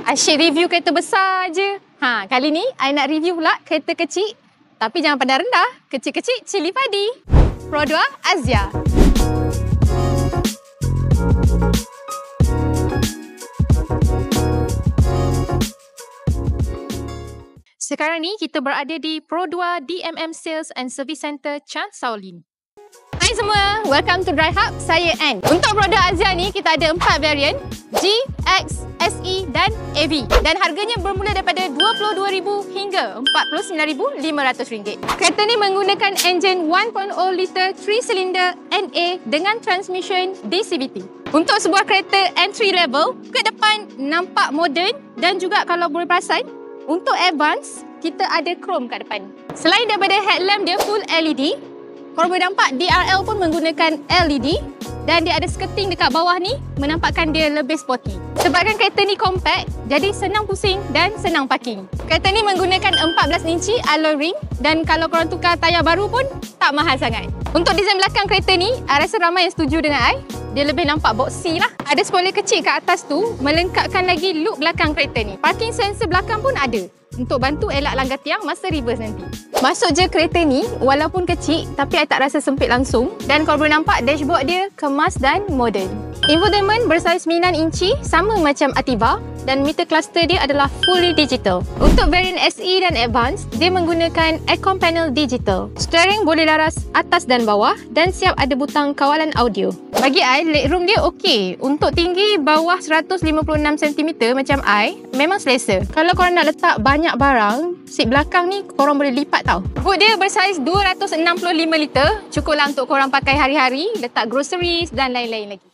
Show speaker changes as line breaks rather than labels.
Asyik review kereta besar je. Kali ni I nak review pula kereta kecil. Tapi jangan pandang rendah. Kecil-kecil cili padi. Pro 2 Azia. Sekarang ni kita berada di Pro 2 DMM Sales and Service Center Chan Shaolin. Hai semua, welcome to Drive Hub. Saya Ann. Untuk Pro 2 Azia ni kita ada 4 varian, G, X, SE dan AV. Dan harganya bermula daripada RM22,000 hingga RM49,500. Kereta ni menggunakan enjin 1.0 liter 3 silinder NA dengan transmission DCVT. Untuk sebuah kereta entry level, ke depan nampak moden dan juga kalau boleh perasan, untuk advance, kita ada chrome kat depan. Selain daripada headlamp dia full LED, korang boleh nampak DRL pun menggunakan LED dan dia ada skirting dekat bawah ni menampakkan dia lebih sporty. Sebabkan kereta ni compact, jadi senang pusing dan senang parking. Kereta ni menggunakan 14 inci alloy ring dan kalau korang tukar tayar baru pun tak mahal sangat. Untuk desain belakang kereta ni, I rasa ramai yang setuju dengan I. Dia lebih nampak boxy lah. Ada spoiler kecil kat atas tu melengkapkan lagi look belakang kereta ni. Parking sensor belakang pun ada untuk bantu elak langgar tiang masa reverse nanti. Masuk je kereta ni, walaupun kecil tapi I tak rasa sempit langsung. Dan korang boleh nampak dashboard dia kemas dan moden. Infotainment bersaiz 9 inci sama macam Ativa dan meter cluster dia adalah fully digital. Untuk varian SE dan Advance, dia menggunakan aircon panel digital. Steering boleh laras atas dan bawah dan siap ada butang kawalan audio. Bagi I, legroom dia okey. Untuk tinggi bawah 156 cm macam I, memang selesa. Kalau korang nak letak banyak barang, seat belakang ni korang boleh lipat tau. Boot dia bersaiz 265 liter. Cukuplah untuk korang pakai hari-hari, letak groceries dan lain-lain lagi.